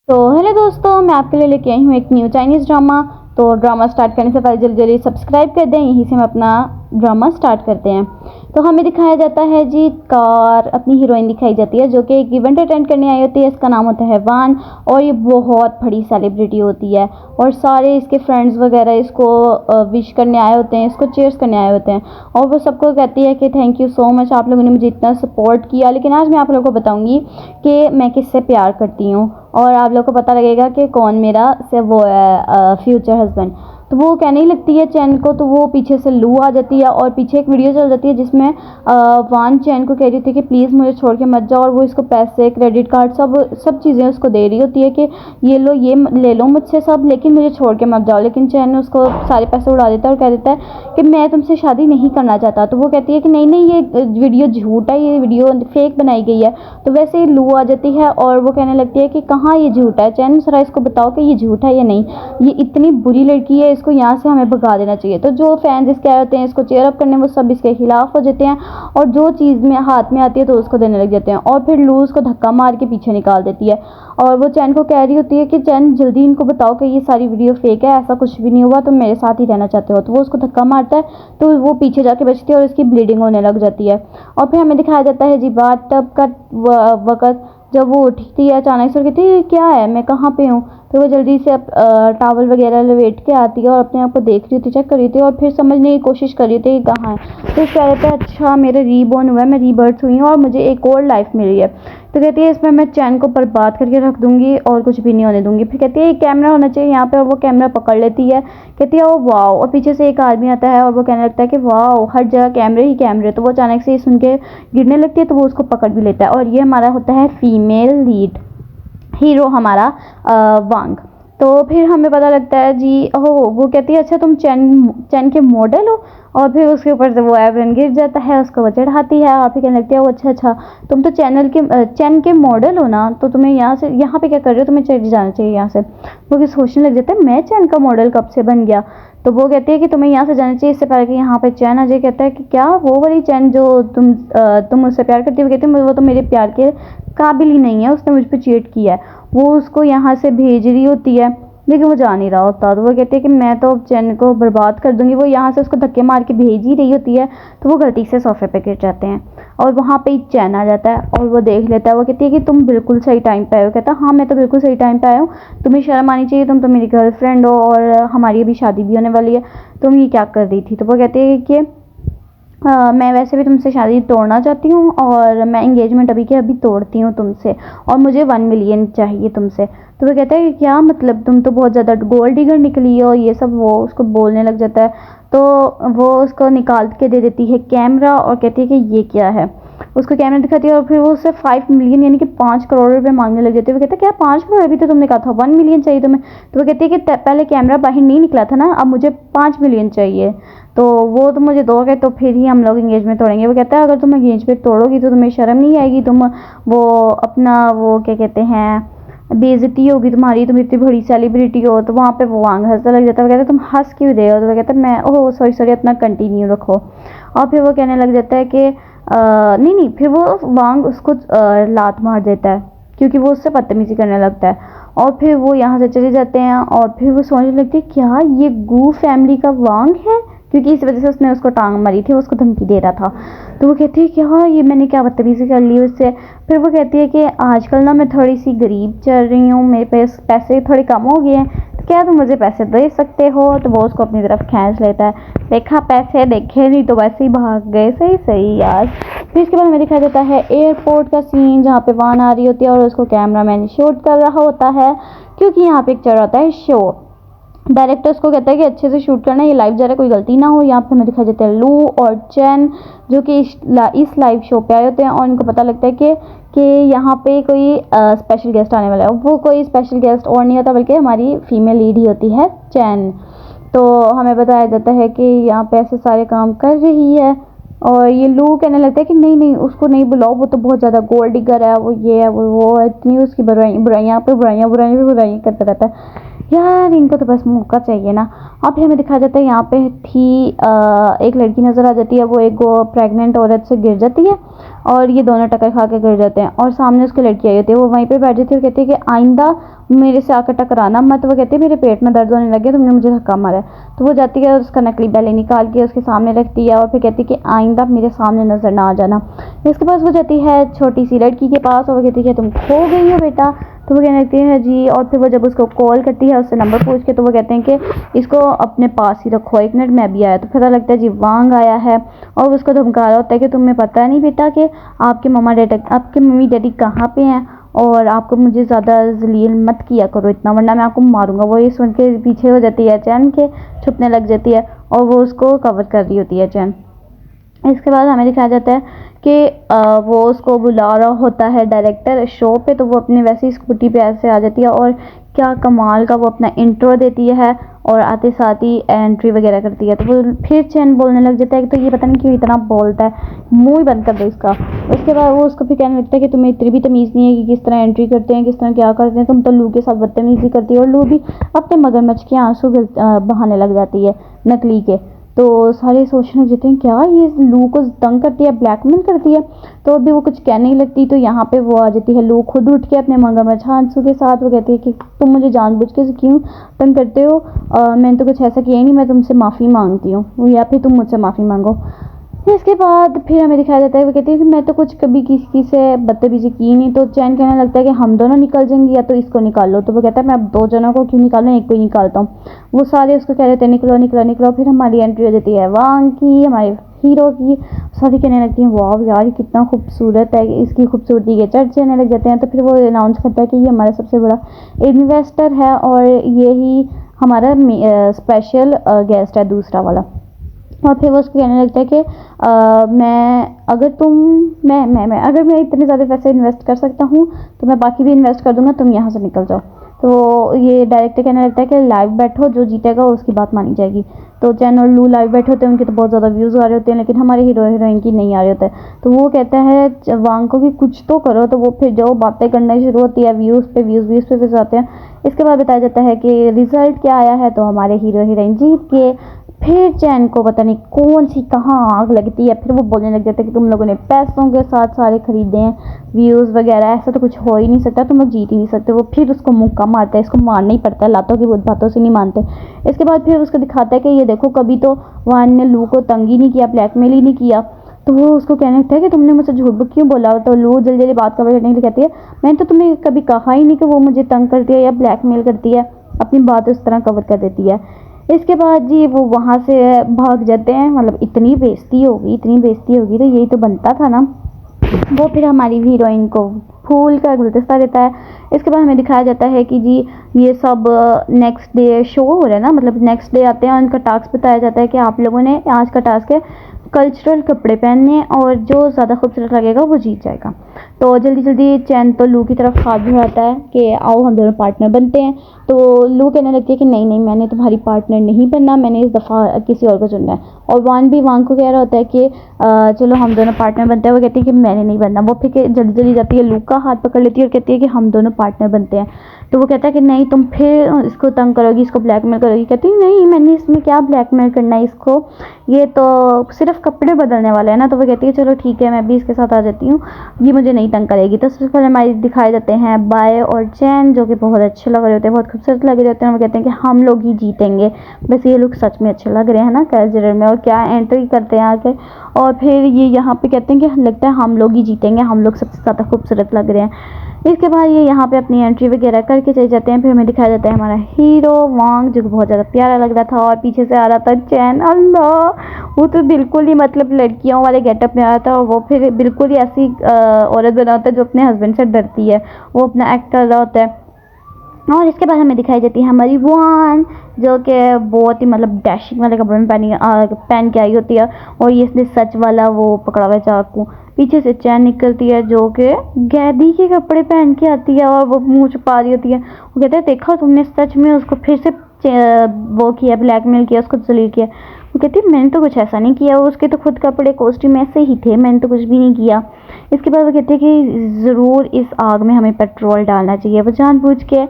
तो हेलो दोस्तों, मैं आपके लिए लेके आई हूँ एक न्यू चाइनीज़ ड्रामा। तो ड्रामा स्टार्ट करने से पहले जल्दी जल्दी सब्सक्राइब कर दें। यहीं से हम अपना ड्रामा स्टार्ट करते हैं। तो हमें दिखाया जाता है जी कार, अपनी हीरोइन दिखाई जाती है जो कि एक इवेंट अटेंड करने आई होती है। इसका नाम होता है वान और ये बहुत बड़ी सेलिब्रिटी होती है और सारे इसके फ्रेंड्स वगैरह इसको विश करने आए होते हैं, इसको चीयर्स करने आए होते हैं और वो सबको कहती है कि थैंक यू सो मच, आप लोगों ने मुझे इतना सपोर्ट किया। लेकिन आज मैं आप लोगों को बताऊँगी कि मैं किससे प्यार करती हूँ और आप लोगों को पता लगेगा कि कौन मेरा से वो है फ्यूचर हस्बैंड। तो वो कहने ही लगती है चैन को, तो वो पीछे से लू आ जाती है और पीछे एक वीडियो चल जाती है जिसमें वान चैन को कह रही थी कि प्लीज़ मुझे छोड़ के मत जाओ और वो इसको पैसे, क्रेडिट कार्ड, सब चीज़ें उसको दे रही होती है कि ये लो, ये ले लो मुझसे सब, लेकिन मुझे छोड़ के मत जाओ। लेकिन चैन उसको सारे पैसे उड़ा देता है और कह देता है कि मैं तुमसे शादी नहीं करना चाहता। तो वो कहती है कि नहीं नहीं, ये वीडियो झूठ है, ये वीडियो फेक बनाई गई है। तो वैसे ही लू आ जाती है और वो कहने लगती है कि कहाँ ये झूठ है, चैन जरा इसको बताओ कि ये झूठ है या नहीं, ये इतनी बुरी लड़की है, इसको यहाँ से हमें भगा देना चाहिए। तो जो फैंस इसके आए होते हैं इसको चेयर अप करने, वो सब इसके खिलाफ हो जाते हैं और जो चीज़ में हाथ में आती है तो उसको देने लग जाते हैं और फिर लू उसको धक्का मार के पीछे निकाल देती है और वो चैन को कह रही होती है कि चैन जल्दी इनको बताओ कि ये सारी वीडियो फेक है, ऐसा कुछ भी नहीं हुआ, तुम मेरे साथ ही रहना चाहते हो। तो वो उसको धक्का मारता है तो वो पीछे जाके बचती है और उसकी ब्लीडिंग होने लग जाती है। और फिर हमें दिखाया जाता है जी बाथ टब का वक़्त, जब वो उठती है अचानक से और कहती है क्या है, मैं कहाँ पे हूँ। तो वो जल्दी से टावल वगैरह लपेट के आती है और अपने आप को देख रही होती है, चेक कर रही होती है और फिर समझने की कोशिश कर रही होती है कि कहाँ है। तो कह रहता है अच्छा मेरा रीबॉर्न हुआ है, मैं रीबर्थ हुई हूँ और मुझे एक और लाइफ मिली है। तो कहती है इसमें मैं चैन को बर्बाद करके रख दूंगी और कुछ भी नहीं होने दूंगी। फिर कहती है एक कैमरा होना चाहिए यहाँ पे और वो कैमरा पकड़ लेती है। कहती है ओ वाह, और पीछे से एक आदमी आता है और वो कहने लगता है कि वाह हर जगह कैमरे ही कैमरे। तो वो अचानक से सुन के गिरने लगती है तो वो उसको पकड़ भी लेता है और ये हमारा होता है फीमेल लीड हीरो हमारा वांग। तो फिर हमें पता लगता है जी ओह, वो कहती है अच्छा तुम चैन चैन के मॉडल हो और फिर उसके ऊपर से वो एवरन गिर जाता है, उसको वो चढ़ाती है और फिर कहने लगती है वो अच्छा अच्छा तुम तो चैन के मॉडल हो ना, तो तुम्हें यहाँ पे क्या कर रहे हो, तुम्हें चले जाना चाहिए यहाँ से। वो सोचने लग जाता है मैं चैन का मॉडल कब से बन गया। तो वो कहती है कि तुम्हें यहाँ से जाना चाहिए इससे पहले कि यहाँ पे चैन आ जाए। कहता है कि क्या वो वाली चैन जो तुम उससे प्यार करती हो। कहती है वो तो मेरे प्यार के काबिल ही नहीं है, उसने मुझ पर चीट किया है। वो उसको यहाँ से भेज रही होती है लेकिन वो जा नहीं रहा होता। तो वो कहती है कि मैं तो चैन को बर्बाद कर दूंगी। वो यहाँ से उसको धक्के मार के भेज ही रही होती है तो वो गलती से सोफे पे गिर जाते हैं और वहाँ पे चैन आ जाता है और वो देख लेता है। वो कहती है कि तुम बिल्कुल सही टाइम पे आए हो। कहता है हाँ मैं तो बिल्कुल सही टाइम पे आया हूँ, तुम्हें शर्म आनी चाहिए, तुम तो मेरी गर्लफ्रेंड हो और हमारी अभी शादी भी होने वाली है, तुम ये क्या कर रही थी। तो वो कहती है कि मैं वैसे भी तुमसे शादी तोड़ना चाहती हूँ और मैं इंगेजमेंट अभी के अभी तोड़ती हूँ तुमसे और मुझे 1 मिलियन चाहिए तुमसे। तो वो कहता है कि क्या मतलब, तुम तो बहुत ज़्यादा गोल्ड डिगर निकली हो, ये सब वो उसको बोलने लग जाता है। तो वो उसको निकाल के दे देती है कैमरा और कहती है कि ये क्या है। उसको कैमरा दिखाती है और फिर वो उससे 5 मिलियन यानी कि 5 करोड़ रुपए मांगने लग जाते हैं। वो कहता है क्या 5 करोड़, अभी तो तुमने कहा था 1 मिलियन चाहिए तुम्हें। तो वो कहती है कि पहले कैमरा बाहर नहीं निकला था ना, अब मुझे 5 मिलियन चाहिए, तो वो तुम मुझे दोगे तो फिर ही हम लोग इंगेजमेंट तोड़ेंगे। वो कहता है अगर तुम इंगेजमेंट तोड़ोगी तो तुम्हें शर्म नहीं आएगी, तुम वो अपना वो क्या कहते हैं बेइज्जती होगी तुम्हारी, तुम इतनी बड़ी सेलिब्रिटी हो। तो वहाँ पे वो वांग हंसने लग जाता है। वो कहता है तुम हंस क्यों रहे हो। तो वो कहता है मैं ओह सॉरी अपना कंटिन्यू रखो। और फिर वो कहने लग जाता है कि नहीं नहीं, फिर वो वांग उसको लात मार देता है क्योंकि वो उससे बदतमीजी करने लगता है और फिर वो यहाँ से चले जाते हैं और फिर वो सोचने लगती है क्या ये गू फैमिली का वांग है, क्योंकि इस वजह से उसने उसको टांग मारी थी, उसको धमकी दे रहा था। तो वो कहती है कि हाँ ये मैंने क्या बदतमीजी कर ली उससे। फिर वो कहती है कि आजकल ना मैं थोड़ी सी गरीब चल रही हूँ, मेरे पास पैसे थोड़े कम हो गए हैं, तो क्या तुम मुझे पैसे दे सकते हो। तो वो उसको अपनी तरफ खींच लेता है, देखा पैसे देखे नहीं तो वैसे ही भाग गए। सही सही यार। फिर इसके बाद हमें दिखाया जाता है एयरपोर्ट का सीन जहाँ पे वान आ रही होती है और उसको कैमरामैन शूट कर रहा होता है क्योंकि यहाँ पे एक चल रहा होता है शो। डायरेक्टर उसको कहता है कि अच्छे से शूट करना, ये लाइव जा रहा है, कोई गलती ना हो। यहाँ पे हमें दिखाया जाता है लू और चैन जो कि इस लाइव शो पे आए होते हैं और इनको पता लगता है कि यहाँ पे कोई स्पेशल गेस्ट आने वाला है। वो कोई स्पेशल गेस्ट और नहीं होता बल्कि हमारी फीमेल लीड ही होती है चैन। तो हमें बताया जाता है कि यहाँ पे ऐसे सारे काम कर रही है और ये लू कहने लगता है कि नहीं नहीं उसको नहीं बुलाओ, वो तो बहुत ज़्यादा गोल्ड डिगर है, वो ये है वो है, इतनी उसकी बुराइयाँ पे बुराइयाँ करता रहता है यार, इनको तो बस मौका चाहिए ना। और फिर हमें दिखाया जाता है यहाँ पे थी एक लड़की नज़र आ जाती है, वो एक प्रेग्नेंट औरत से गिर जाती है और ये दोनों टक्कर खा के गिर जाते हैं और सामने उसकी लड़की आई होती है, वो वहीं पे बैठ जाती है और कहती है कि आइंदा मेरे से आकर टकराना मत। वो कहती है मेरे पेट में दर्द होने लगे, तुमने मुझे धक्का मारा है। तो वो जाती है और उसका नकली बैले निकाल के उसके सामने रखती है और फिर कहती है कि आइंदा मेरे सामने नज़र ना आ जाना। इसके पास वो जाती है छोटी सी लड़की के पास और वो कहती है कि तुम खो गई हो बेटा। तो वो कहने लगती है जी, और फिर वो जब उसको कॉल करती है उससे नंबर पूछ के, तो वो कहते हैं कि इसको अपने पास ही रखो, 1 मिनट मैं भी आया। तो पता लगता है जी वांग आया है और उसको धमका रहा होता है कि तुम्हें पता नहीं बेटा कि आपके मम्मी डैडी कहाँ पे हैं और आपको मुझे ज़्यादा जलील मत किया करो इतना, वरना मैं आपको मारूंगा। वो ये सुन के पीछे हो जाती है चैन के, छुपने लग जाती है और वो उसको कवर कर रही होती है चैन। इसके बाद हमें दिखाया जाता है कि वो उसको बुला रहा होता है डायरेक्टर शो पे, तो वो अपने वैसे ही स्कूटी पे ऐसे आ जाती है और क्या कमाल का वो अपना इंट्रो देती है और आते साथ ही एंट्री वगैरह करती है। तो वो फिर चैन बोलने लग जाता है कि तो ये पता नहीं क्यों इतना बोलता है, मुंह ही बंद कर दे इसका। उसके बाद वो उसको फिर कहने लगता है कि तुम्हें इतनी भी तमीज़ नहीं है कि किस तरह एंट्री करते हैं, किस तरह क्या करते हैं, तुम तो लू के साथ बदतमीज़ी करती है। और लू भी अपने मगरमच्छ के आंसू बहाने लग जाती है नकली के। तो सारे सोचने लग जाते हैं क्या ये लू को तंग करती है, ब्लैकमेल करती है। तो अभी वो कुछ कहने ही लगती, तो यहाँ पे वो आ जाती है लू खुद उठ के अपने मगरमच्छ आंसू के साथ। वो कहती है कि तुम मुझे जानबूझ के क्यों तंग करते हो, मैंने तो कुछ ऐसा किया ही नहीं, मैं तुमसे माफ़ी मांगती हूँ या फिर तुम मुझसे माफ़ी मांगो। इसके बाद फिर हमें दिखाया जाता है वो कहती है कि मैं तो कुछ कभी किसी से बदतमीजी की नहीं। तो चैन कहने लगता है कि हम दोनों निकल जाएंगे या तो इसको निकाल लो। तो वो कहता है मैं अब 2 जनों को क्यों निकालूं, एक को ही निकालता हूँ। वो सारे उसको कह रहे थे निकलो निकलो निकलो। फिर हमारी एंट्री हो जाती है वांग की, हमारे हीरो की। सारी कहने लगती हैं वाह यार ये कितना खूबसूरत है, इसकी खूबसूरती के चर्चे आने लग जाते हैं। तो फिर वो अनाउंस करता है कि ये हमारा सबसे बड़ा इन्वेस्टर है और यही हमारा स्पेशल गेस्ट है दूसरा वाला। और फिर वो उसको कहने लगता है कि अगर मैं इतने ज़्यादा पैसे इन्वेस्ट कर सकता हूँ तो मैं बाकी भी इन्वेस्ट कर दूंगा, तुम यहाँ से निकल जाओ। तो ये डायरेक्टर कहने लगता है कि लाइव बैठो, जो जीतेगा उसकी बात मानी जाएगी। तो चैन और लू लाइव बैठे होते हैं, उनके तो बहुत ज़्यादा व्यूज़ आ रहे होते हैं, लेकिन हमारे हीरो हीरोइन की नहीं आ रहे होते। तो वो कहता है वांग को कि कुछ तो करो। तो वो फिर जो बातें करना शुरू होती है व्यूज़ पे व्यूज़ आते हैं। इसके बाद बताया जाता है कि रिजल्ट क्या आया है, तो हमारे हीरो हीरोइन जीत के। फिर चैन को पता नहीं कौन सी कहाँ आग लगती है, फिर वो बोलने लग जाता है कि तुम लोगों ने पैसों के साथ सारे खरीदे हैं व्यूज़ वगैरह, ऐसा तो कुछ हो ही नहीं सकता, तुम लोग जीत ही नहीं सकते। वो फिर उसको मुक्का मारता है, इसको मारना ही पड़ता है, लातों की बातों से नहीं मानते। इसके बाद फिर उसको दिखाता है कि ये देखो कभी तो वान ने लू को तंग ही नहीं किया, ब्लैकमेल ही नहीं किया। तो वो उसको कहने लगता है कि तुमने मुझसे झूठ क्यों बोला। तो लू जल्दी जल्दी बात कवर करने के लिए कहती है मैंने तो तुम्हें कभी कहा ही नहीं कि वो मुझे तंग करती है या ब्लैकमेल करती है, अपनी बात उस तरह कवर कर देती है। इसके बाद जी वो वहाँ से भाग जाते हैं, मतलब इतनी बेइज्जती होगी तो यही तो बनता था ना। वो फिर हमारी हीरोइन को फूल का गुलदस्ता देता है। इसके बाद हमें दिखाया जाता है कि जी ये सब नेक्स्ट डे शो हो रहा है ना, मतलब नेक्स्ट डे आते हैं, उनका टास्क बताया जाता है कि आप लोगों ने आज का टास्क है कल्चरल कपड़े पहनने और जो ज़्यादा खूबसूरत लगेगा वो जीत जाएगा। तो जल्दी जल्दी चैन तो लू की तरफ हाथ बढ़ाता है कि आओ हम दोनों पार्टनर बनते हैं। तो लू कहने लगती है कि नहीं मैंने तुम्हारी पार्टनर नहीं बनना, मैंने इस दफ़ा किसी और को चुनना है। और वान भी वांग को कह रहा होता है कि चलो हम दोनों पार्टनर बनते हैं। वो कहती है कि मैंने नहीं बनना। वो फिर जल्दी जल्दी जाती है, लू का हाथ पकड़ लेती है और कहती है कि हम दोनों पार्टनर बनते हैं। तो वो कहता है कि नहीं तुम फिर इसको तंग करोगी, इसको ब्लैकमेल करोगी। कहती है नहीं मैंने इसमें क्या ब्लैकमेल करना है इसको, ये तो सिर्फ कपड़े बदलने वाला है ना। तो वो कहती है चलो ठीक है मैं भी इसके साथ आ जाती हूँ, ये मुझे नहीं तंग करेगी। तो सबसे पहले हमारे दिखाए जाते हैं बाय और चैन, जो कि बहुत अच्छे लग रहे होते हैं, बहुत खूबसूरत लग रहे होते हैं। वो कहते हैं कि हम लोग ही जीतेंगे। वैसे ये लोग सच में अच्छे लग रहे हैं ना कैजुअल में, और क्या एंट्री करते हैं आके। और फिर ये यहाँ पे कहते हैं कि लगता है हम लोग ही जीतेंगे, हम लोग सबसे ज़्यादा खूबसूरत लग रहे हैं। इसके बाद ये यहाँ पे अपनी एंट्री वगैरह करके चले जाते हैं। फिर हमें दिखाया जाता है हमारा हीरो वांग, जो बहुत ज़्यादा प्यारा लग रहा था, और पीछे से आ रहा था चैन। अल्लाह वो तो बिल्कुल ही मतलब लड़कियों वाले गेटअप में आया था, और वो फिर बिल्कुल ही ऐसी औरत बना होता है जो अपने हस्बैंड से डरती है, वो अपना एक्ट कर रहा होता है। और इसके बाद हमें दिखाई जाती है हमारी वान, जो कि बहुत ही मतलब डैशिंग वाले कपड़े में पहन के आई होती है, और ये इसने सच वाला वो पकड़ा हुआ चाकू। पीछे से चैन निकलती है जो कि कैदी के कपड़े पहन के आती है, और वो मुंह छुपा रही होती है। वो कहते हैं देखा तुमने सच में उसको फिर से वो किया, ब्लैकमेल किया, उसको जलील किया। वो कहती है मैंने तो कुछ ऐसा नहीं किया, उसके तो खुद कपड़े कॉस्ट्यूम ऐसे ही थे, मैंने तो कुछ भी नहीं किया। इसके बाद वो कहते हैं कि ज़रूर इस आग में हमें पेट्रोल डालना चाहिए। वो जानबूझ के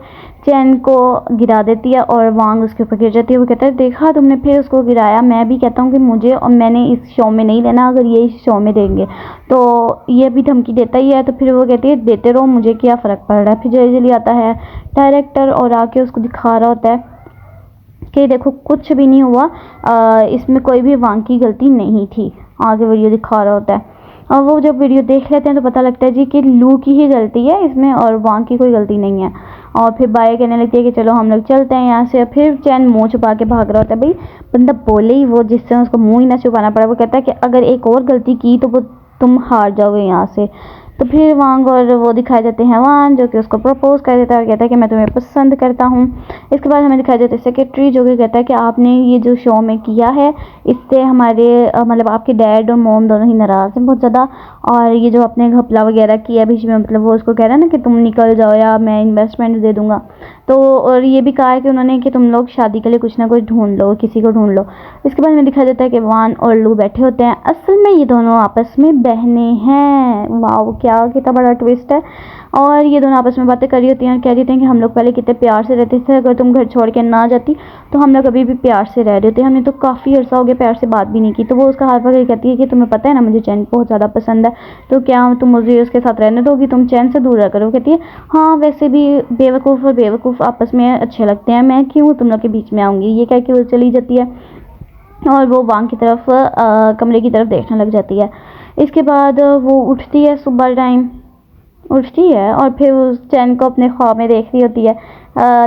चैन को गिरा देती है और वांग उसके ऊपर गिर जाती है। वो कहता है देखा तुमने फिर उसको गिराया, मैं भी कहता हूँ कि मुझे और मैंने इस शो में नहीं लेना, अगर ये इस शो में देंगे तो ये भी धमकी देता ही है। तो फिर वो कहती है देते रहो, मुझे क्या फ़र्क पड़ रहा है। फिर जल्दी जल्दी आता है डायरेक्टर और आके उसको दिखा रहा होता है कि देखो कुछ भी नहीं हुआ, इसमें कोई भी वांग की गलती नहीं थी। आगे वीडियो दिखा रहा होता है और वो जब वीडियो देख लेते हैं तो पता लगता है जी कि लू की ही गलती है इसमें और वांग की कोई गलती नहीं है। और फिर बाय कहने लगती है कि चलो हम लोग चलते हैं यहाँ से। फिर चैन मुंह छुपा के भाग रहा होता है। भाई बंदा बोले ही वो, जिससे उसको मुंह ही ना छुपाना पड़ा। वो कहता है कि अगर एक और गलती की तो वो तुम हार जाओगे यहाँ से। तो फिर वांग और वो दिखाए जाते हैं वान, जो कि उसको प्रपोज कर देता है और कहता है कि मैं तुम्हें पसंद करता हूँ। इसके बाद हमें दिखाई देते हैं सेक्रेटरी, जो कि कहता है कि आपने ये जो शो में किया है इससे हमारे मतलब आपके डैड और मॉम दोनों ही नाराज़ हैं बहुत ज़्यादा। और ये जो आपने घपला वगैरह किया बीच में, मतलब वो उसको कह रहा है ना कि तुम निकल जाओ या मैं इन्वेस्टमेंट दे दूँगा। तो और ये भी कहा है कि उन्होंने कि तुम लोग शादी के लिए कुछ ना कुछ ढूंढ लो, किसी को ढूंढ लो। इसके बाद हमें दिखाई देता है कि वान और लू बैठे होते हैं। असल में ये दोनों आपस में बहनें हैं। वाह क्या कितना बड़ा ट्विस्ट है। और ये दोनों आपस में बातें कर रही होती हैं और कह रही होती हैं कि हम लोग पहले कितने प्यार से रहते थे, अगर तुम घर छोड़ के ना जाती तो हम लोग अभी भी प्यार से रह रहे थे, हमने तो काफ़ी अर्सा हो गया प्यार से बात भी नहीं की। तो वो उसका हाथ पकड़ कहती है कि तुम्हें पता है ना मुझे चैन बहुत ज़्यादा पसंद है, तो क्या तुम मुझे उसके साथ रहने दोगी, तुम चैन से दूर रह करो। कहती है हाँ वैसे भी बेवकूफ़ और बेवकूफ़ आपस में अच्छे लगते हैं, मैं क्यों तुम लोग के बीच में आऊँगी। ये कह के वो चली जाती है और वो वांग की तरफ कमरे की तरफ देखने लग जाती है। इसके बाद वो उठती है, सुबह टाइम उठती है और फिर उस चैन को अपने ख्वाब में देख रही होती है।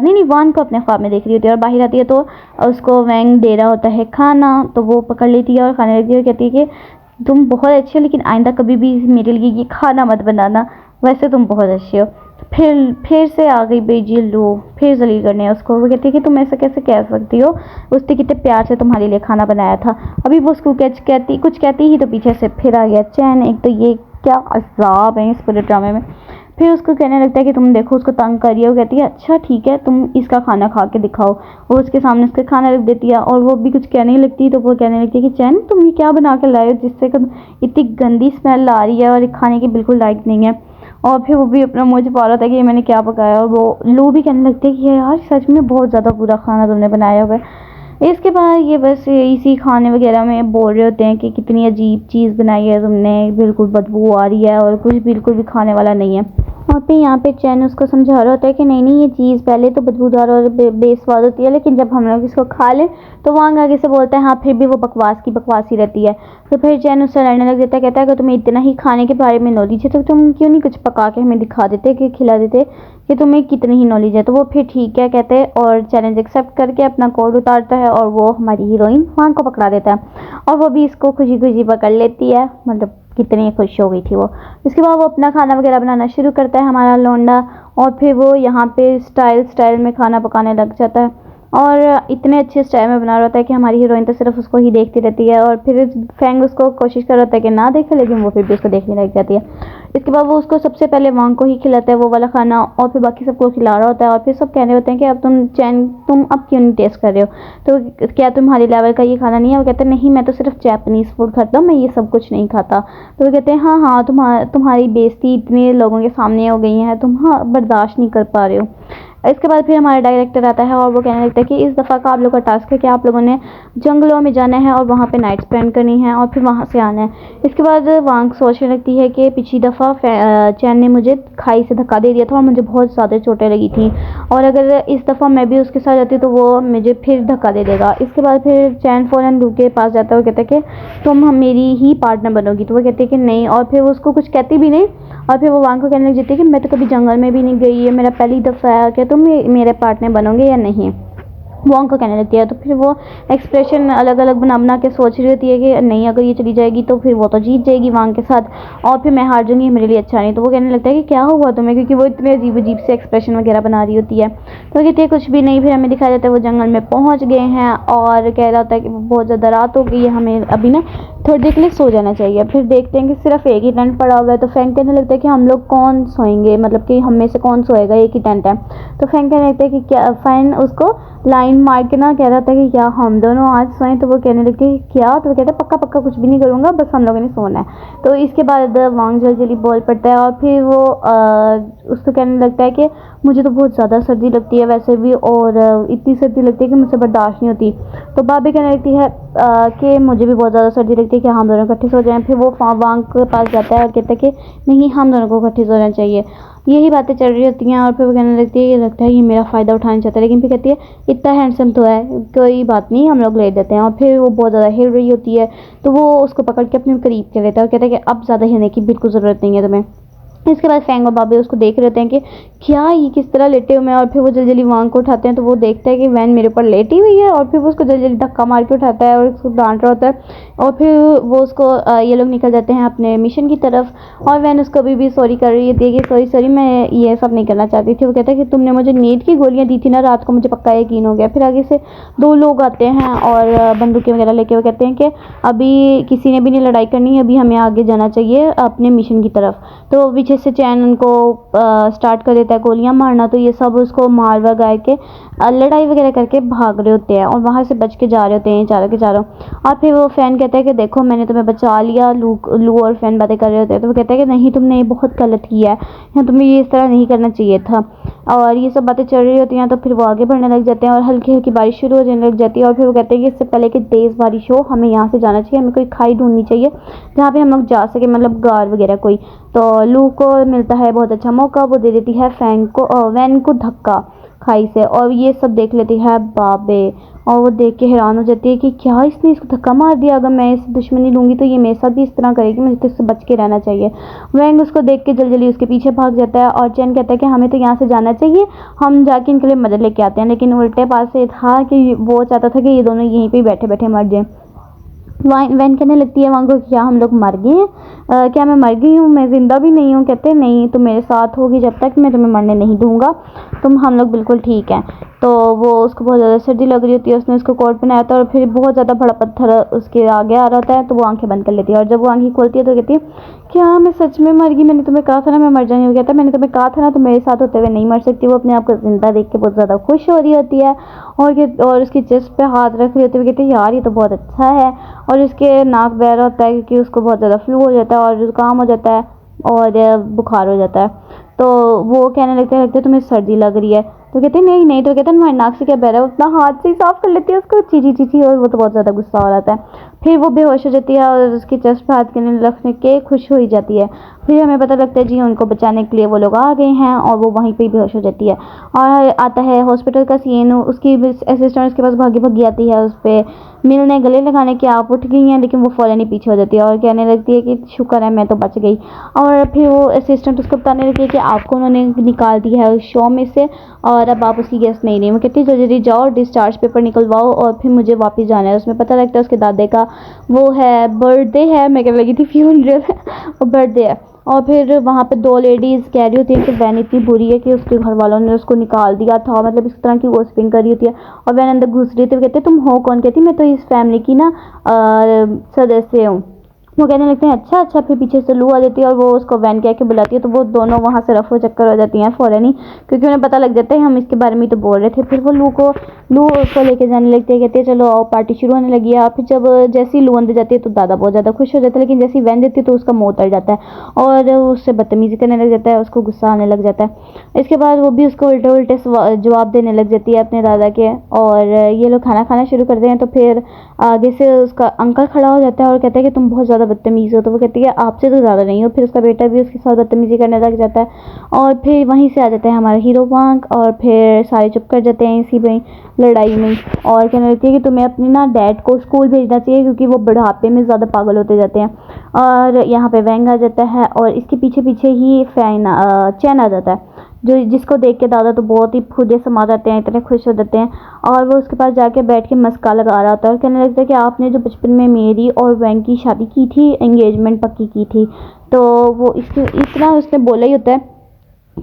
नहीं वान को अपने ख्वाब में देख रही होती है और बाहर आती है तो उसको वैंग दे रहा होता है खाना। तो वो पकड़ लेती है और खाने लगती है और कहती है कि तुम बहुत अच्छी हो लेकिन आइंदा कभी भी मेरे लिए ये खाना मत बनाना, वैसे तुम बहुत अच्छी हो। फिर से आ गई बेजी लू, फिर जलील करने उसको। वो कहती है कि तुम ऐसा कैसे कह सकती हो, उसने कितने प्यार से तुम्हारे लिए खाना बनाया था। अभी वो उसको कुछ कहती ही तो पीछे से फिर आ गया चैन। एक तो ये क्या अज़ाब है इस पूरे ड्रामे में। फिर उसको कहने लगता है कि तुम देखो उसको तंग कर रही है। वो कहती है अच्छा ठीक है तुम इसका खाना खा के दिखाओ। वो उसके सामने उसका खाना रख देती है और वो भी कुछ कहने लगती। तो वो कहने लगती है कि चैन तुम ये क्या बना के लाए हो जिससे इतनी गंदी स्मेल आ रही है और खाने के बिल्कुल लायक नहीं है। और फिर वो भी अपना मुँह छुपा रहा था कि ये मैंने क्या पकाया। और वो लू भी कहने लगती है कि यार सच में बहुत ज़्यादा बुरा खाना तुमने बनाया हुआ है। इसके बाद ये बस इसी खाने वगैरह में बोल रहे होते हैं कि कितनी अजीब चीज़ बनाई है तुमने, बिल्कुल बदबू आ रही है और कुछ बिल्कुल भी खाने वाला नहीं है। और फिर यहाँ पे चैन उसको समझा रहा होता है कि नहीं ये चीज़ पहले तो बदबूदार और बेस्वाद होती है, लेकिन जब हम लोग इसको खा लें तो वांग आगे से बोलता है हाँ फिर भी वो बकवास की बकवास ही रहती है। तो फिर चैन उससे लड़ने लग जाता है, कहता है कि तुम्हें इतना ही खाने के बारे में नॉलेज है तो तुम क्यों नहीं कुछ पका के हमें दिखा देते कि खिला देते कि तुम्हें कितनी ही नॉलेज है। तो वो फिर ठीक है कहते हैं और चैलेंज एक्सेप्ट करके अपना कोड उतारता है और वो हमारी हीरोइन वांग को पकड़ा देता है और वो भी इसको खुशी खुशी पकड़ लेती है। मतलब कितनी खुश हो गई थी वो। इसके बाद वो अपना खाना वगैरह बनाना शुरू करता है हमारा लौंडा। और फिर वो यहाँ पे स्टाइल में खाना पकाने लग जाता है और इतने अच्छे स्टाइल में बना रहा होता है कि हमारी हीरोइन तो सिर्फ उसको ही देखती रहती है। और फिर फैंग उसको कोशिश कर रहा होता है कि ना देखे, लेकिन वो फिर भी उसको देखने लग जाती है। इसके बाद वो उसको सबसे पहले वांग को ही खिलाता है वो वाला खाना और फिर बाकी सबको खिला रहा होता है। और फिर सब कहने होते हैं कि अब तुम अब क्यों नहीं टेस्ट कर रहे हो, तो क्या तुम्हारे लेवल का ये खाना नहीं है। वो कहते हैं नहीं मैं तो सिर्फ जापानीज़ फूड खाता हूँ, मैं ये सब कुछ नहीं खाता। तो वो कहते हैं हाँ तुम्हारी बेइज्जती इतने लोगों के सामने हो गई है, तुम बर्दाश्त नहीं कर पा रहे हो। इसके बाद फिर हमारा डायरेक्टर आता है और वो कहने लगता है कि इस दफ़ा का आप लोगों का टास्क है कि आप लोगों ने जंगलों में जाना है और वहाँ पे नाइट स्पेंड करनी है और फिर वहाँ से आना है। इसके बाद वांग सोचने लगती है कि पिछली दफ़ा चैन ने मुझे खाई से धक्का दे दिया था और मुझे बहुत ज़्यादा चोटें लगी थी और अगर इस दफ़ा मैं भी उसके साथ जाती तो वो मुझे फिर धक्का दे देगा। इसके बाद फिर चैन फ़ौरन लू के पास जाता है और कहता है कि तुम मेरी ही पार्टनर बनोगी। तो वो कहती है कि नहीं और फिर वो उसको कुछ कहती भी नहीं। और फिर वो वांग को कहने लग जाती है कि मैं तो कभी जंगल में भी नहीं गई है, मेरा पहली दफ़ा है, क्या तुम मेरे पार्टनर बनोगे या नहीं। वांग को कहने लगती है। तो फिर वो एक्सप्रेशन अलग अलग बना के सोच रही होती है कि नहीं अगर ये चली जाएगी तो फिर वो तो जीत जाएगी वांग के साथ और फिर मैं हार जाऊंगी, मेरे लिए अच्छा नहीं। तो वो कहने लगता है कि क्या हुआ तुम्हें, क्योंकि वो इतने अजीब अजीब से एक्सप्रेशन वगैरह बना रही होती है। तो कहती है कुछ भी नहीं। फिर हमें दिखाया जाता है वो जंगल में पहुँच गए हैं और कह रहा होता है कि बहुत ज़्यादा रात हो गई है, हमें अभी ना थोड़ी देर के लिए सो जाना चाहिए। फिर देखते हैं कि सिर्फ एक ही टेंट पड़ा हुआ है, तो फैंक कहने लगता है कि हम लोग कौन सोएंगे, मतलब कि हम में से कौन सोएगा, एक ही टेंट है। तो फैंक कहने लगता है कि क्या, फैन उसको लाइन मार के ना कह रहा था कि क्या हम दोनों आज सोएं। तो वो कहने लगती है क्या, तो वो कहता है पक्का पक्का कुछ भी नहीं करूँगा, बस हम लोगों ने सोना है। तो इसके बाद वांग जल्दी बोल पड़ता है और फिर वो उसको कहने लगता है कि मुझे तो बहुत ज़्यादा सर्दी लगती है वैसे भी, और इतनी सर्दी लगती है कि मुझसे बर्दाश्त नहीं होती। तो भाभी कहने लगती है कि मुझे भी बहुत ज़्यादा सर्दी लगती है कि हम दोनों इकट्ठे सो जाएं। फिर वो वांग के पास जाता है और कहता है कि नहीं, हम दोनों को इकट्ठे सोना चाहिए। यही बातें चल रही होती हैं और फिर वो कहने लगती है ये लगता है ये मेरा फ़ायदा उठाना चाहता है, लेकिन फिर कहती है इतना हैंडसम तो है, कोई बात नहीं, हम लोग ले देते हैं। और फिर वो बहुत ज़्यादा हिल रही होती है, तो वो उसको पकड़ के अपने करीब कर लेता है और कहता है कि अब ज़्यादा हिलने की बिल्कुल ज़रूरत नहीं है तुम्हें। इसके बाद फैंग और बाबे उसको देख रहे होते हैं कि क्या ये किस तरह लेटे हुए हैं, और फिर वो जल्दी जल्दी वांग को उठाते हैं। तो वो देखता है कि वैन मेरे ऊपर लेटी हुई है, और फिर वो उसको जल्दी जल्दी धक्का मार के उठाता है और उसको डांट रहा होता है। और फिर वो उसको ये लोग निकल जाते हैं अपने मिशन की तरफ, और वैन उसको अभी भी सॉरी कर रही है कि सॉरी मैं ये सब नहीं करना चाहती थी। वो कहता है कि तुमने मुझे नींद की गोलियां दी थी ना रात को, मुझे पक्का यकीन हो गया। फिर आगे से दो लोग आते हैं और बंदूकें वगैरह लेके, वो कहते हैं कि अभी किसी ने भी नहीं लड़ाई करनी, अभी हमें आगे जाना चाहिए अपने मिशन की तरफ। तो पीछे से चैन उनको स्टार्ट कर देता है गोलियां मारना। तो ये सब उसको मार वगार के लड़ाई वगैरह करके भाग रहे होते हैं और वहाँ से बच के जा रहे होते हैं चारों के चारों। और फिर वो फैन कहता है कि देखो मैंने तुम्हें बचा लिया। लू और फैन बातें कर रहे होते हैं, तो वो कहता है कि नहीं, तुमने ये बहुत गलत किया है, या तुम्हें ये इस तरह नहीं करना चाहिए था। और ये सब बातें चल रही होती हैं, तो फिर वो आगे बढ़ने लग जाते हैं और हल्की हल्की बारिश शुरू हो जाने लग जाती है। और फिर वो कहते हैं कि इससे पहले कि तेज़ बारिश हो हमें यहाँ से जाना चाहिए, हमें कोई खाई ढूंढनी चाहिए जहाँ पे हम लोग जा सके, मतलब गार वगैरह कोई। तो लू को मिलता है बहुत अच्छा मौका, वो दे देती है फैंग को वैन को धक्का खाई से, और ये सब देख लेती है बाबे, और वो देख के हैरान हो जाती है कि क्या इसने इसको धक्का मार दिया, अगर मैं इसे दुश्मनी लूँगी तो ये मेरे साथ भी इस तरह करेगी, मुझे तो इससे बच के रहना चाहिए। वैंग उसको देख के जल्दी जल्दी उसके पीछे भाग जाता है और चैन कहता है कि हमें तो यहाँ से जाना चाहिए, हम जाके इनके लिए मदद लेके आते हैं। लेकिन उल्टे पास से था कि वो चाहता था कि ये दोनों यहीं पर बैठे बैठे मर जाएँ। वैन कहने लगती है वहाँ को, क्या हम लोग मर गए हैं, क्या मैं मर गई हूँ, मैं ज़िंदा भी नहीं हूँ। कहते नहीं, तुम मेरे साथ होगी जब तक, मैं तुम्हें मरने नहीं दूंगा, हम लोग बिल्कुल ठीक हैं। तो वो उसको बहुत ज़्यादा सर्दी लग रही होती है, उसने उसको कोट पहनाया था और फिर बहुत ज़्यादा बड़ा पत्थर उसके आगे आ रहा होता है। तो वो आंखें बंद कर लेती है और जब वो आंखें खोलती है तो कहती है क्या मैं सच में मर गई, मैंने तुम्हें कहा था ना मैं मर जाऊंगी। वो कहता है मैंने तुम्हें कहा था ना, तो मेरे साथ होते हुए नहीं मर सकती। वो अपने आप को जिंदा देख के बहुत ज़्यादा खुश हो रही होती है और उसकी चेस्ट पे हाथ रख रही होती है। कहती है यार ये तो बहुत अच्छा है। और उसके नाक बह रहा होता है क्योंकि उसको बहुत ज़्यादा फ्लू हो जाता है और जुकाम हो जाता है और बुखार हो जाता है। तो वो कहने लगते तुम्हें सर्दी लग रही है। तो कहते नहीं नहीं, तो कहते हैं तुम्हारे नाक से क्या बह रहा है, उतना हाथ से ही साफ कर लेती है उसको, चीची चीची, और वो तो बहुत ज़्यादा गुस्सा हो जाता है। फिर वो बेहोश हो जाती है और उसकी चेस्ट पे हाथ करने रखने के खुश हो ही जाती है। फिर हमें पता लगता है जी उनको बचाने के लिए वो लोग आ गए हैं और वो वहीं पे बेहोश हो जाती है। और आता है हॉस्पिटल का सीन, उसकी असिस्टेंट उसके पास भागी भागी आती है, उस पर मिलने गले लगाने की, आप उठ गई हैं, लेकिन वो फ़ौरन ही पीछे हो जाती है और कहने लगती है कि शुक्र है मैं तो बच गई। और फिर वो असिस्टेंट उसको बताने लगती है कि आपको उन्होंने निकाल दिया है उस शो में से और अब आप उसकी गेस्ट नहीं रही। वो कहती है जल्दी जाओ डिस्चार्ज पेपर निकलवाओ और फिर मुझे वापस जाना है। उसमें पता लगता है उसके दादे का वो है बर्थडे है, मैं कहने लगी थी फ्यूनरल और बर्थडे है। और फिर वहाँ पे दो लेडीज़ कह रही होती है कि वैन इतनी बुरी है कि उसके घर वालों ने उसको निकाल दिया था, मतलब इस तरह की वो स्पिन कर रही होती है। और वैन अंदर घुस रही थी, वो कहते तुम हो कौन, कहती मैं तो इस फैमिली की ना सदस्य हूँ। वो कहने लगते हैं अच्छा अच्छा। फिर पीछे से लू आ जाती है और वो उसको वैन कह के बुलाती है, तो वो दोनों वहाँ से रफो चक्कर हो जाती हैं फ़ौरन ही, क्योंकि उन्हें पता लग जाता है हम इसके बारे में तो बोल रहे थे। फिर वो लू उसको लेके जाने लगती है, कहती है चलो आओ पार्टी शुरू होने लगी है। फिर जब जैसी लू अंदर जाती है तो दादा बहुत ज़्यादा खुश हो जाता है, लेकिन जैसी वैन देती है तो उसका मुँह उतर जाता है और उससे बदतमीज़ी करने लग जाता है, उसको गुस्सा आने लग जाता है। इसके बाद वो भी उसको उल्टे उल्टे जवाब देने लग जाती है अपने दादा के, और ये लोग खाना खाना शुरू करते हैं। तो फिर आगे से उसका अंकल खड़ा हो जाता है और कहता है कि तुम बहुत ज़्यादा बदतमीज़ हो। तो वो कहती है आपसे तो ज़्यादा नहीं हो। फिर उसका बेटा भी उसके साथ बदतमीज़ी करने लग जाता है और फिर वहीं से आ जाता है हमारा हीरो वांग, और फिर सारे चुप कर जाते हैं इसी में लड़ाई में। और कहने लगती है कि तुम्हें अपने ना डैड को स्कूल भेजना चाहिए क्योंकि वो बुढ़ापे में ज़्यादा पागल होते जाते हैं। और यहाँ पे वैंग आ जाता है और इसके पीछे पीछे ही चैन आ जाता है, जो जिसको देख के दादा तो बहुत ही खुदे समा जाते हैं, इतने खुश हो जाते हैं। और वो उसके पास जाके बैठ के मस्का लगा रहा होता है और कहने लगता है कि आपने जो बचपन में मेरी और वैंग की शादी की थी, एंगेजमेंट पक्की की थी, तो वो इतना उसने बोला ही होता है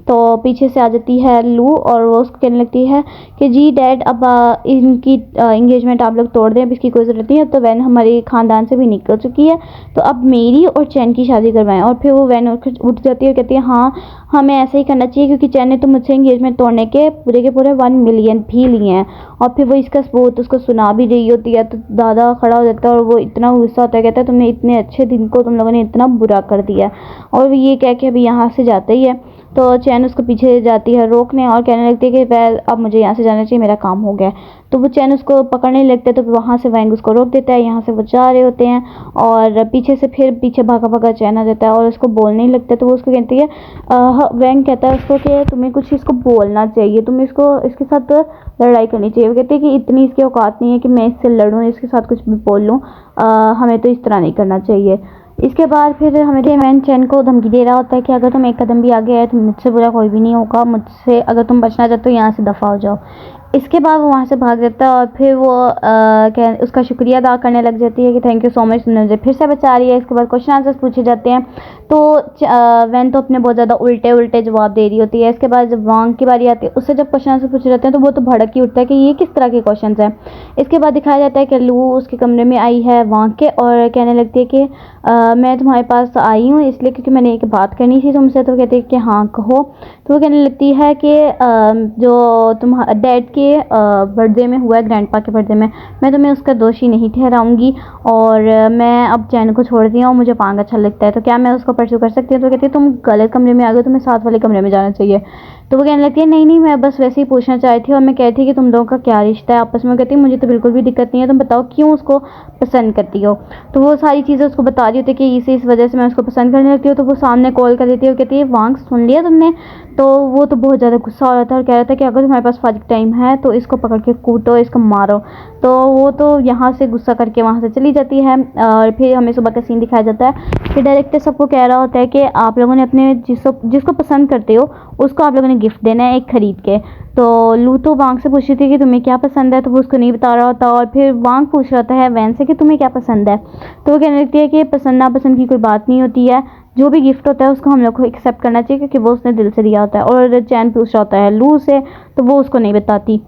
तो पीछे से आ जाती है लू और वो उसको कहने लगती है कि जी डैड अब इनकी इंगेजमेंट आप लोग तोड़ दें, अब इसकी कोई ज़रूरत नहीं है, अब तो वैन हमारे ख़ानदान से भी निकल चुकी है, तो अब मेरी और चैन की शादी करवाएं। और फिर वो वैन उठ जाती है और कहती है हाँ हमें ऐसा ही करना चाहिए, क्योंकि चैन ने तो मुझसे इंगेजमेंट तोड़ने के पूरे 1 मिलियन भी लिए हैं। और फिर वो इसका सबूत उसको सुना भी रही होती है, तो दादा खड़ा हो जाता है और वो इतना गुस्सा होता है, कहता है तुमने इतने अच्छे दिन को तुम लोगों ने इतना बुरा कर दिया। और वो ये कह के अभी यहाँ से जाता ही है, तो चैन उसको पीछे जाती है रोकने और कहने लगती है कि वैल अब मुझे यहाँ से जाना चाहिए, मेरा काम हो गया। तो वो चैन उसको पकड़ने लगते हैं, तो वहाँ से वैंग उसको रोक देता है, यहाँ से वो जा रहे होते हैं और पीछे से फिर पीछे भागा भागा चैन आ जाता है और उसको बोलने ही लगता है। तो वो उसको कहती है वैंग कहता है उसको कि तुम्हें कुछ इसको बोलना चाहिए, तुम्हें इसके साथ लड़ाई करनी चाहिए। वो कहती है कि इतनी इसकी औकात नहीं है कि मैं इससे लड़ूँ, इसके साथ कुछ भी बोल लूँ, हमें तो इस तरह नहीं करना चाहिए। इसके बाद फिर हमारे वैन चैन को धमकी दे रहा होता है कि अगर तुम एक कदम भी आगे आए तो मुझसे बुरा कोई भी नहीं होगा, मुझसे अगर तुम बचना चाहते हो यहाँ से दफ़ा हो जाओ। इसके बाद वो वहाँ से भाग जाता है और फिर वो उसका शुक्रिया अदा करने लग जाती है कि थैंक यू सो मच, तुमने मुझे फिर से बचा रही है। इसके बाद क्वेश्चन आंसर्स पूछे जाते हैं, तो वैन तो अपने बहुत ज़्यादा उल्टे जवाब दे रही होती है। इसके बाद जब वांग की बारी आती है, उससे जब क्वेश्चन आंसर पूछे जाते हैं तो वो तो भड़क ही उठता है कि ये किस तरह के क्वेश्चन हैं। इसके बाद दिखाया जाता है कि लू उसके कमरे में आई है वांग के और कहने लगती है कि मैं तुम्हारे पास आई हूँ इसलिए क्योंकि मैंने एक बात करनी थी तुमसे। तो कहती है कि हाँ कहो। तो वो कहने लगती है कि जो तुम्हारा डैड के बर्थडे में हुआ है, ग्रैंडपा के बर्थडे में, मैं तुम्हें उसका दोषी नहीं ठहराऊंगी और मैं अब चैन को छोड़ दी हूँ, मुझे पांग अच्छा लगता है, तो क्या मैं उसको परस्यू कर सकती हूँ। तो कहती है तुम गलत कमरे में आ गए, तुम्हें साथ वाले कमरे में जाना चाहिए। तो वो कहने लगती है नहीं मैं बस वैसे ही पूछना चाहती थी और मैं कहती थी कि तुम दोनों का क्या रिश्ता है आपस में। कहती है मुझे तो बिल्कुल भी दिक्कत नहीं है, तुम बताओ क्यों उसको पसंद करती हो। तो वो सारी चीज़ें उसको बता रही होती है कि इस वजह से मैं उसको पसंद करने लगती हूँ। तो वो सामने कॉल कर देती है और कहती है वांग सुन लिया तुमने। तो वो तो बहुत ज़्यादा गुस्सा हो रहा था और कह रहा था कि अगर तुम्हारे पास फाजिल टाइम है तो इसको पकड़ के कूटो, इसको मारो। तो वो तो यहाँ से गुस्सा करके वहाँ से चली जाती है और फिर हमें सुबह का सीन दिखाया जाता है कि डायरेक्टर सबको कह रहा होता है कि आप लोगों ने अपने जिसको पसंद करते हो उसको आप लोगों ने गिफ्ट देना है एक खरीद के। तो लू तो वांग से पूछ रही थी कि तुम्हें क्या पसंद है, तो वो उसको नहीं बता रहा होता और फिर वांग पूछ रहा था है वैन से कि तुम्हें क्या पसंद है। तो वो कहने लगती है कि पसंद नापसंद की कोई बात नहीं होती है, जो भी गिफ्ट होता है उसको हम लोग को एक्सेप्ट करना चाहिए क्योंकि वो उसने दिल से दिया होता है। और चैन पूछ रहा होता है लू से, तो वो उसको नहीं बताती।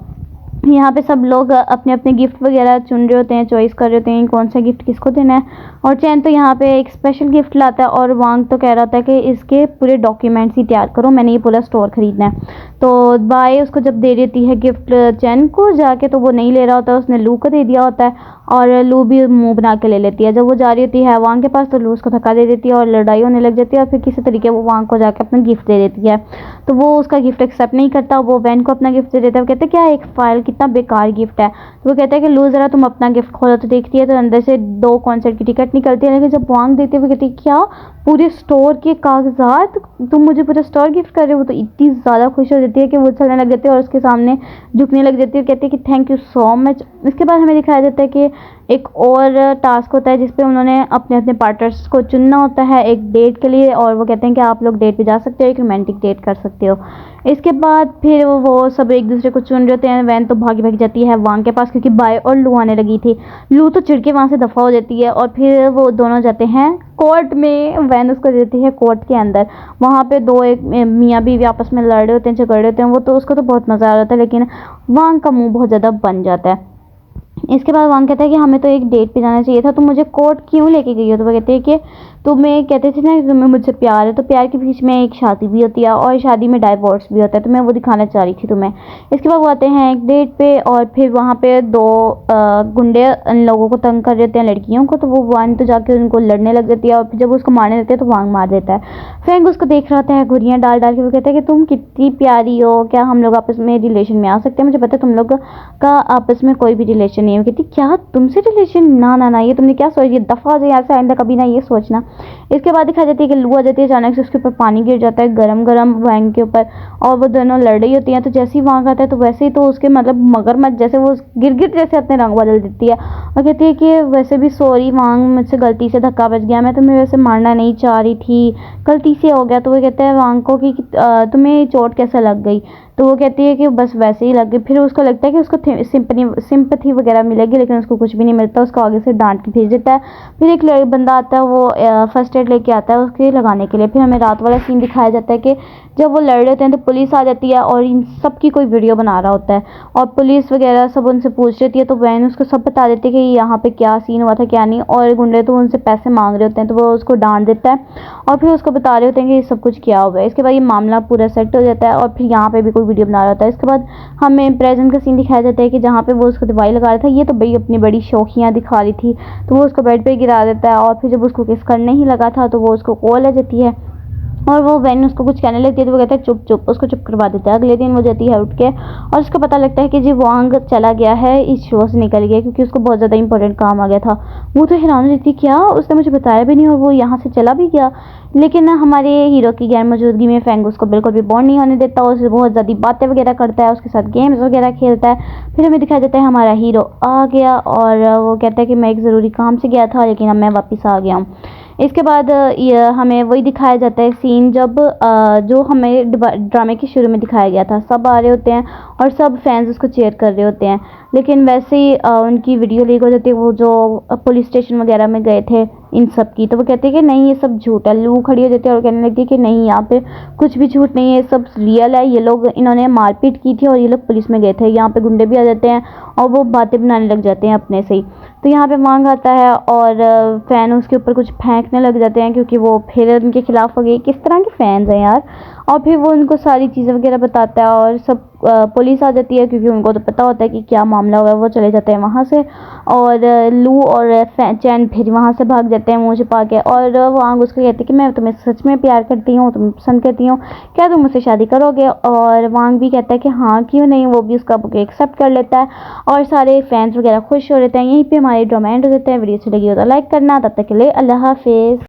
यहाँ पे सब लोग अपने अपने गिफ्ट वगैरह चुन रहे होते हैं, चॉइस कर रहे होते हैं कौन सा गिफ्ट किसको देना है। और चैन तो यहाँ पे एक स्पेशल गिफ्ट लाता है और वांग तो कह रहा था कि इसके पूरे डॉक्यूमेंट्स ही तैयार करो, मैंने ये पूरा स्टोर खरीदना है। तो बाय उसको जब दे देती है गिफ्ट चैन को जाके, तो वो नहीं ले रहा होता, उसने लू को दे दिया होता है और लू भी मुंह बना के ले लेती है। जब वो जा रही होती है वांग के पास तो लू उसको धक्का दे देती है और लड़ाई होने लग जाती है और फिर किसी तरीके वो वांग को जाके अपना गिफ्ट दे देती है। तो वो उसका गिफ्ट एक्सेप्ट नहीं करता, वो वैन को अपना गिफ्ट दे देता है। वो कहते हैं क्या एक फाइल, कितना बेकार गिफ्ट है। तो वो कहता है कि लू ज़रा तुम अपना गिफ्ट खोलो। तो देखती है तो अंदर से 2 कॉन्सर्ट की टिकट निकलती है, लेकिन जब वांग देती है वो कहती है क्या पूरे स्टोर के कागजात, तुम मुझे पूरा स्टोर गिफ्ट कर रहे हो। तो इतनी ज़्यादा खुश हो जाती है कि वो चलने लग जाती है और उसके सामने झुकने लग जाती है, कहती है कि थैंक यू सो मच। इसके बाद हमें दिखाया जाता है कि एक और टास्क होता है जिसपे उन्होंने अपने अपने पार्टनर्स को चुनना होता है एक डेट के लिए और वो कहते हैं कि आप लोग डेट पे जा सकते हो, एक रोमांटिक डेट कर सकते हो। इसके बाद फिर वो सब एक दूसरे को चुन रहे होते हैं। वैन तो भागी भागी जाती है वांग के पास क्योंकि बाय और लू आने लगी थी। लू तो चिढ़ के वहाँ से दफ़ा हो जाती है और फिर वो दोनों जाते हैं कोर्ट में। वैन उसको देती है कोर्ट के अंदर, वहाँ पे 2 एक मियाँ बीवी आपस में लड़ रहे होते हैं, झगड़ रहे होते हैं। वो तो उसको तो बहुत मज़ा आ रहा था, लेकिन वांग का मुँह बहुत ज़्यादा बन जाता है। इसके बाद वांग कहता है कि हमें तो एक डेट पे जाना चाहिए था, तुम मुझे कोर्ट क्यों लेके गई हो। तो वो कहते हैं कि तुम्हें कहते थे ना कि तुम्हें मुझसे प्यार है, तो प्यार के बीच में एक शादी भी होती है और शादी में डाइवोर्स भी होता है, तो मैं वो दिखाना चाह रही थी तुम्हें। इसके बाद वो आते हैं एक डेट पे और फिर वहाँ पे 2 गुंडे इन लोगों को तंग कर देते हैं लड़कियों को। तो वो वांग तो जाके उनको लड़ने लग जाती है और फिर जब उसको मारने लगते हैं तो वांग मार देता है। फैंग उसको देख रहा था घुरियाँ डाल डाल के। वो कहता है कि तुम कितनी प्यारी हो, क्या हम लोग आपस में रिलेशन में आ सकते हैं, मुझे पता है तुम लोग का आपस में कोई भी रिलेशन नहीं है। वो कहती क्या तुमसे रिलेशन, ना ये तुमने क्या सोच, ये दफ़ा हो जाए यहाँ से, आइंदा कभी ना ये सोचना। इसके बाद दिखा जाती है कि लू आ जाती है, अचानक से उसके ऊपर पानी गिर जाता है गरम गरम वांग के ऊपर और वो दोनों लड़ रही होती हैं। तो जैसे ही वांग आता है तो वैसे ही तो उसके मतलब मगरमच्छ जैसे वो गिर जैसे अपने रंग बदल देती है और कहती है कि वैसे भी सॉरी वांग, मुझसे गलती से धक्का बच गया, मैं तुम्हें वैसे मारना नहीं चाह रही थी, गलती से हो गया। तो वो कहता है वांग को कि तुम्हें चोट कैसे लग गई। तो वो कहती है कि बस वैसे ही लग गई। फिर उसको लगता है कि उसको सिंपैथी वगैरह मिलेगी, लेकिन उसको कुछ भी नहीं मिलता। उसको आगे से डांट के भेज देता है। फिर एक बंदा आता है, वो फर्स्ट एड लेके आता है उसके लगाने के लिए। फिर हमें रात वाला सीन दिखाया जाता है कि जब वो लड़ रहे होते हैं तो पुलिस आ जाती है और इन सब की कोई वीडियो बना रहा होता है और पुलिस वगैरह सब उनसे पूछ रही है। तो वैन उसको सब बता देती है कि यहाँ पे क्या सीन हुआ था क्या नहीं, और गुंडे तो उनसे पैसे मांग रहे होते हैं तो वो उसको डांट देता है और फिर उसको बता रहे होते हैं कि ये सब कुछ क्या हुआ है। इसके बाद ये मामला पूरा सेट हो जाता है और फिर यहाँ पे भी कोई वीडियो बना रहा होता है। इसके बाद हमें प्रेजेंट का सीन दिखाया जाता है कि जहाँ पे वो उसको दवाई लगा रहा था, ये तो भाई अपनी बड़ी शौकियाँ दिखा रही थी, तो वो उसको बेड पे गिरा देता है और फिर जब उसको किस करने ही लगा था तो वो उसको कॉल आ जाती है और वो वैन उसको कुछ कहने लगती है तो वो कहता है चुप चुप, उसको चुप करवा देता है। अगले दिन वो जाती है उठ के और उसको पता लगता है कि जी वांग चला गया है, इस शो से निकल गया क्योंकि उसको बहुत ज़्यादा इंपॉर्टेंट काम आ गया था। वो तो हैरान रहती क्या, उसने मुझे बताया भी नहीं और वो यहाँ से चला भी गया। लेकिन हमारे हीरो की गैर मौजूदगी में फैंग उसको बिल्कुल भी बॉन्ड नहीं होने देता, उससे बहुत ज़्यादा बातें वगैरह करता है, उसके साथ गेम्स वगैरह खेलता है। फिर हमें दिखाया जाता है हमारा हीरो आ गया और वो कहता है कि मैं एक ज़रूरी काम से गया था लेकिन अब मैं वापस आ गया हूँ। इसके बाद ये हमें वही दिखाया जाता है सीन जब जो हमें ड्रामे के शुरू में दिखाया गया था। सब आ रहे होते हैं और सब फैंस उसको चीयर कर रहे होते हैं, लेकिन वैसे ही उनकी वीडियो लीक हो जाती है, वो जो पुलिस स्टेशन वगैरह में गए थे इन सब की। तो वो कहते हैं कि नहीं ये सब झूठ है। लू खड़ी हो जाती है और कहने लगती है कि नहीं यहाँ पे कुछ भी झूठ नहीं है, सब रियल है। ये लोग इन्होंने मारपीट की थी और ये लोग पुलिस में गए थे। यहाँ पे गुंडे भी आ जाते हैं और वो बातें बनाने लग जाते हैं अपने से ही। तो यहाँ पे मांग आता है और फ़ैन उसके ऊपर कुछ फेंकने लग जाते हैं क्योंकि वो फिर उनके खिलाफ हो गई। किस तरह के फ़ैन्स हैं यार। और फिर वो उनको सारी चीज़ें वगैरह बताता है और सब पुलिस आ जाती है क्योंकि उनको तो पता होता है कि क्या मामला हुआ है। वो चले जाते हैं वहाँ से और लू और चैन फिर वहाँ से भाग जाते हैं मुँह छिपा के। और वो आंग उसको कहती है कि मैं तुम्हें सच में प्यार करती हूँ, तुम्हें पसंद करती हूँ, क्या तुम मुझसे शादी करोगे। और वांग भी कहता है कि हाँ क्यों नहीं, वो भी उसका बुके एक्सेप्ट कर लेता है और सारे फैंस वगैरह खुश हो लेते हैं। यहीं पर हमारे ड्रामा एंड हो जाते हैं। वीडियो अच्छी लगी हो तो लाइक करना। तब तक के लिए अल्लाह हाफिज़।